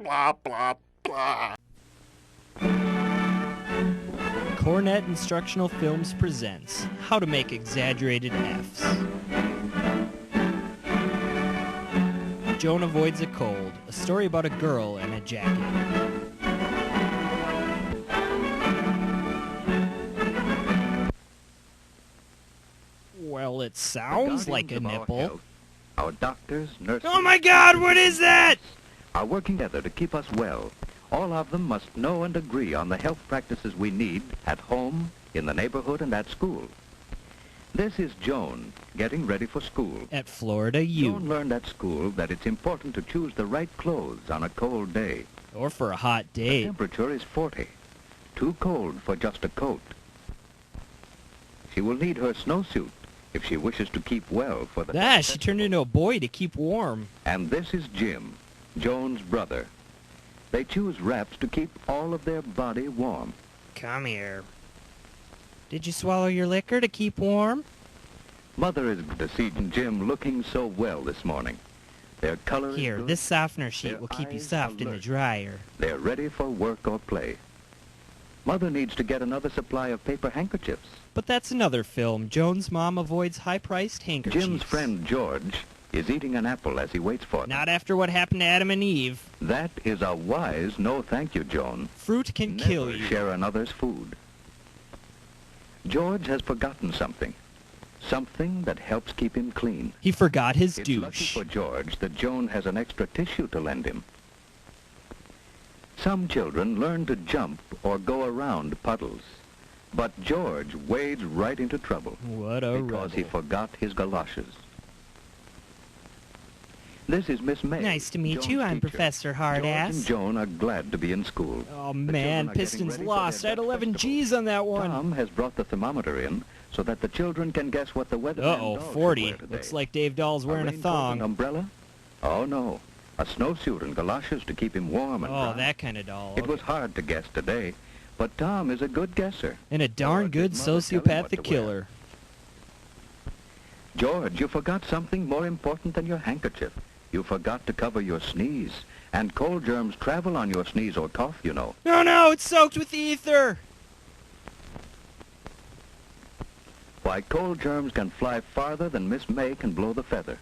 blah, blah, blah. Cornet Instructional Films presents How to Make Exaggerated F's. Joan Avoids a Cold, a story about a girl and a jacket. Well, it sounds like a nipple. Our doctors, nurses... Oh my God, what is that? ...are working together to keep us well. All of them must know and agree on the health practices we need at home, in the neighborhood, and at school. This is Joan, getting ready for school. At Florida U. Joan learned at school that it's important to choose the right clothes on a cold day. Or for a hot The day. temperature is 40. Too cold for just a coat. She will need her snowsuit if she wishes to keep well for the... Ah, she turned into a boy to keep warm. And this is Jim, Joan's brother. They choose wraps to keep all of their body warm. Come here. Did you swallow your liquor to keep warm? Mother is glad to see Jim looking so well this morning. Their color is Here, good. this softener sheet Their will keep you eyes soft in the alert. dryer. They're ready for work or play. Mother needs to get another supply of paper handkerchiefs. But that's another film. Joan's mom avoids high-priced handkerchiefs. Jim's friend George is eating an apple as he waits for them. Not after what happened to Adam and Eve. That is a wise no thank you, Joan. Fruit can Never kill you. share another's food. George has forgotten something. Something that helps keep him clean. He forgot his It's lucky douche. for George that Joan has an extra tissue to lend him. Some children learn to jump or go around puddles. But George wades right into trouble What a because he rebel. forgot his galoshes. This is Miss May. Nice to meet Joan's you. I'm teacher. Professor George and Hardass. Joan are glad to be in school. Oh The man, children are getting Pistons ready for lost. their I had duck 11 festival. G's on that one. Tom has brought the thermometer in so that the children can guess what the weather. Uh-oh, 40. Looks like Dave Dahl's wearing a raincoat, thong. An umbrella? Oh no, a snowsuit and galoshes to keep him warm and Oh, dry. that kind of doll. It was hard to guess today, but Tom is a good guesser. And a darn George, good his mother, tell him what to sociopathic wear. killer. George, you forgot something more important than your handkerchief. You forgot to cover your sneeze. And cold germs travel on your sneeze or cough, you know. No, no, it's soaked with ether. Why, cold germs can fly farther than Miss May can blow the feather.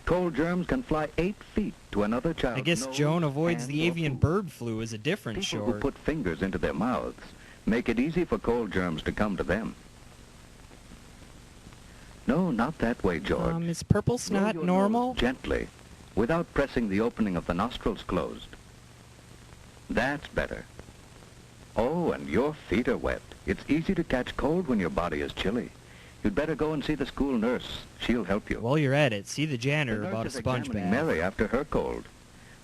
Cold germs can fly 8 feet to another child's I guess nose, Joan avoids hand, the or avian food. bird flu as a different People who short. put fingers into their mouths make it easy for cold germs to come to them. No, not that way, George. Is purple Blow snot your normal? nose gently, without pressing the opening of the nostrils closed. That's better. Oh, and your feet are wet. It's easy to catch cold when your body is chilly. You'd better go and see the school nurse. She'll help you. While you're at it, see the The janitor nurse about a is sponge examining bath. Mary after her cold.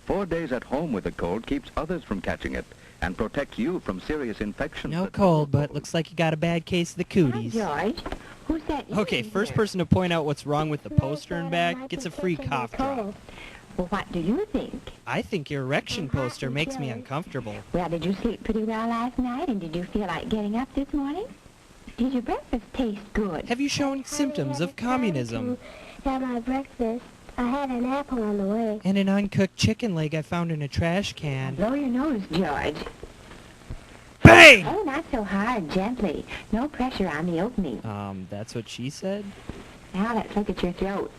4 days at home with a cold keeps others from catching it and protects you from serious infections. No that cold, follow but looks like you got a bad case of the cooties. Hi, George. Who's that? Okay, first person to point out what's wrong with the poster in back gets a free cough drop. Well, what do you think? I think your erection poster makes me uncomfortable. Well, did you sleep pretty well last night, and did you feel like getting up this morning? Did your breakfast taste good? Have you shown symptoms of communism? Have my breakfast. I had an apple on the way. And an uncooked chicken leg I found in a trash can. Blow your nose, George. Bang! Oh, not so hard, gently. No pressure on the opening. That's what she said? Now let's look at your throat.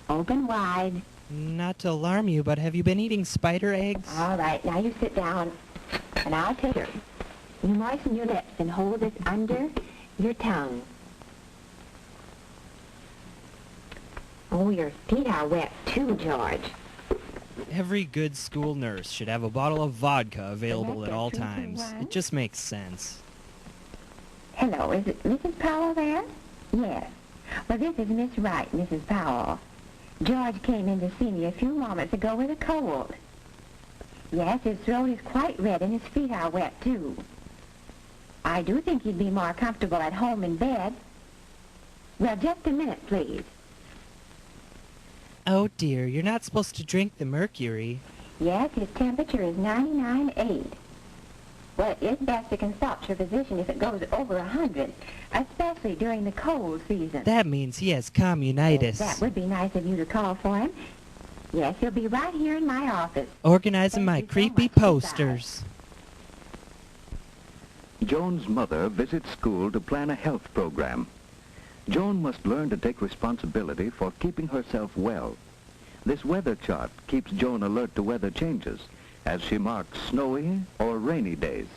Open wide. Not to alarm you, but have you been eating spider eggs? All right, now you sit down, and I'll take her. You moisten your lips and hold this under your tongue. Oh, your feet are wet too, George. Every good school nurse should have a bottle of vodka available at all That's a times. 3-2-1. It just makes sense. Hello, is it Mrs. Powell there? Yes. Well, this is Miss Wright, Mrs. Powell. George came in to see me a few moments ago with a cold. Yes, his throat is quite red and his feet are wet, too. I do think he'd be more comfortable at home in bed. Well, just a minute, please. Oh dear, you're not supposed to drink the mercury. Yes, his temperature is 99.8. Well, it is best to consult your physician if it goes over 100, especially during the cold season. That means he has communitis. That would be nice of you to call for him. Yes, he'll be right here in my office. Organizing my Thank you so creepy much, Miss posters. Joan's mother visits school to plan a health program. Joan must learn to take responsibility for keeping herself well. This weather chart keeps Joan alert to weather changes as she marks snowy or rainy days.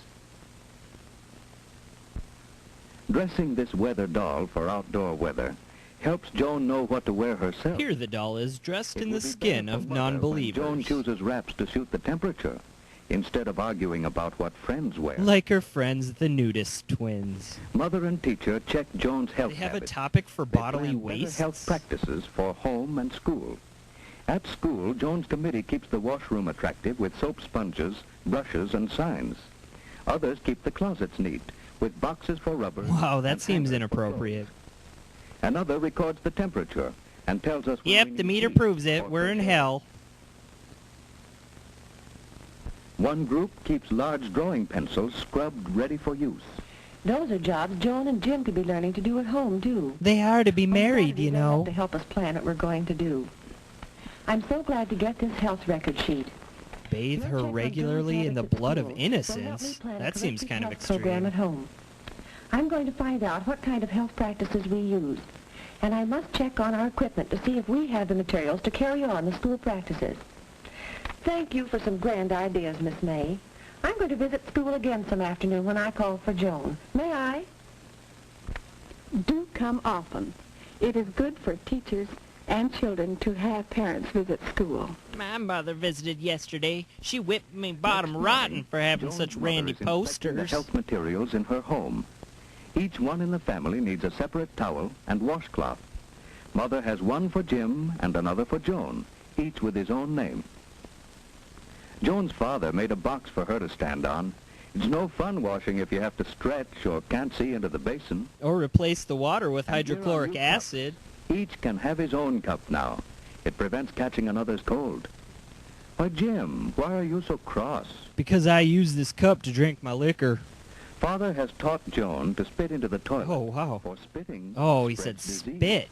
Dressing this weather doll for outdoor weather helps Joan know what to wear herself. Here the doll is, dressed It in will the be skin better of for Mother when non-believers. Joan chooses wraps to suit the temperature instead of arguing about what friends wear. Like her friends, the nudist twins. Mother and teacher check Joan's health They have a habits. topic for They bodily plan better wastes. health practices for home and school. At school, Joan's committee keeps the washroom attractive with soap sponges, brushes, and signs. Others keep the closets neat with boxes for rubber. Wow, that and seems hangers for inappropriate. clothes. Another records the temperature and tells us when we Yep, need the meter tea proves it. or We're in fresh air. hell. One group keeps large drawing pencils scrubbed ready for use. Those are jobs Joan and Jim could be learning to do at home, too. They are to be On married, Saturday, you they'll have know. to help us plan what we're going to do. I'm so glad to get this health record sheet. Bathe You'll her check on regularly Joan's in the habits at blood of school, so help me innocence. plan a That seems corrective kind of health program extreme. at home. I'm going to find out what kind of health practices we use, and I must check on our equipment to see if we have the materials to carry on the school practices. Thank you for some grand ideas, Miss May. I'm going to visit school again some afternoon when I call for Joan. May I? Do come often. It is good for teachers and children to have parents visit school. My mother visited yesterday. She whipped me bottom rotten for having Joan's such mother randy is inspecting the posters. health materials in her home. Each one in the family needs a separate towel and washcloth. Mother has one for Jim and another for Joan, each with his own name. Joan's father made a box for her to stand on. It's no fun washing if you have to stretch or can't see into the basin. Or replace the water with And here are hydrochloric new cups. acid. Each can have his own cup now. It prevents catching another's cold. Why, Jim, why are you so cross? Because I use this cup to drink my liquor. Father has taught Joan to spit into the toilet. Oh, wow. For spitting Oh, he said spreads disease. spit.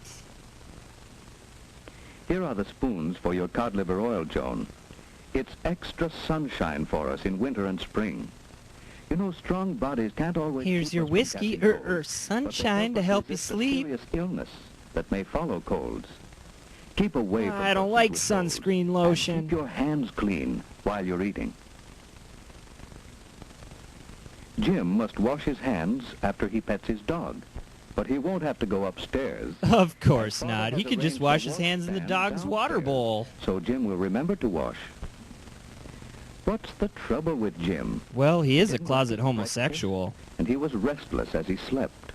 Here are the spoons for your cod liver oil, Joan. It's extra sunshine for us in winter and spring. You know, strong bodies can't always Here's keep your us from whiskey, catching colds, but they sunshine to us help you resist the sleep. serious illness that may follow colds. Keep away from I don't persons like with colds, sunscreen and lotion. keep your hands clean while you're eating. Jim must wash his hands after he pets his dog, but he won't have to go upstairs. Of course Father not. has He can just arranged a wash his hands in the washstand dog's water downstairs, bowl. so Jim will remember to wash. What's the trouble with Jim? Well, he is a Didn't closet he homosexual. And he was restless as he slept.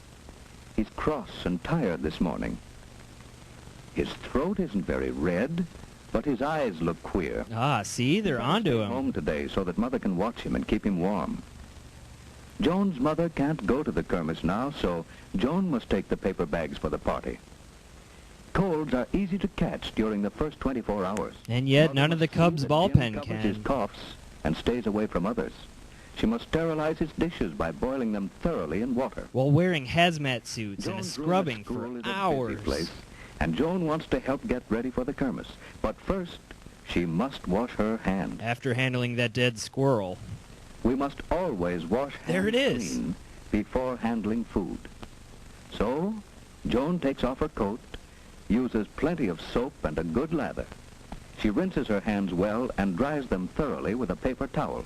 He's cross and tired this morning. His throat isn't very red, but his eyes look queer. Ah, see? They're onto Stay him. home today so that Mother can watch him and keep him warm. Joan's mother can't go to the kermis now, so Joan must take the paper bags for the party. Colds are easy to catch during the first 24 hours. And yet, Mother none of the must see Cubs that ball Jim pen covers his can. coughs and stays away from others. She must sterilize his dishes by boiling them thoroughly in water. While wearing hazmat suits and Joan's room at scrubbing school for is a busy hours. place, and Joan wants to help get ready for the kermis. But first, she must wash her hands. After handling that dead squirrel. We must always wash hands There it is. clean before handling food. So, Joan takes off her coat, uses plenty of soap and a good lather. She rinses her hands well and dries them thoroughly with a paper towel.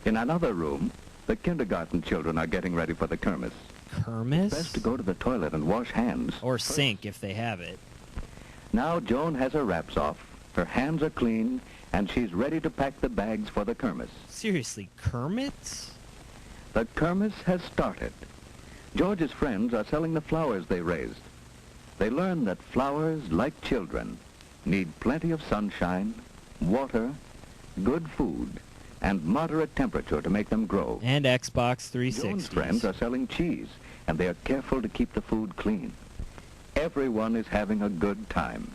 In another room, the kindergarten children are getting ready for the kermis. Kermis? Best to go to the toilet and wash hands. Or sink if they have it. Now Joan has her wraps off, her hands are clean, and she's ready to pack the bags for the kermis. Seriously, Kermits? The kermis has started. George's friends are selling the flowers they raised. They learn that flowers, like children, need plenty of sunshine, water, good food, and moderate temperature to make them grow. And Xbox Joan's friends 360s. are selling cheese, and they are careful to keep the food clean. Everyone is having a good time,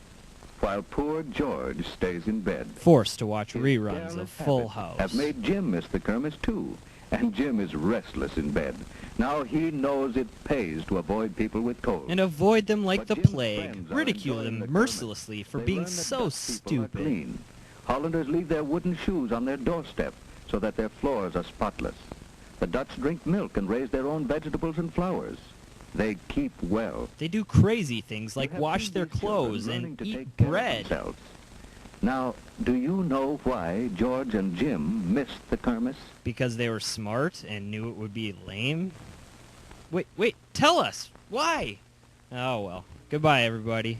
while poor George stays in bed. Forced to watch His reruns careless of Full habits House. have made Jim miss the kermis too, And Jim is restless in bed. Now he knows it pays to avoid people with colds. And avoid them like But the Jim's plague. friends are Ridicule enjoying them the mercilessly for They being learn that so Dutch people are stupid. clean. Hollanders leave their wooden shoes on their doorstep so that their floors are spotless. The Dutch drink milk and raise their own vegetables and flowers. They keep well. They do crazy things You like have wash seen their these children clothes learning and to eat take care of bread. themselves. Now, do you know why George and Jim missed the Kermis? Because they were smart and knew it would be lame? Wait, tell us! Why? Oh well. Goodbye, everybody.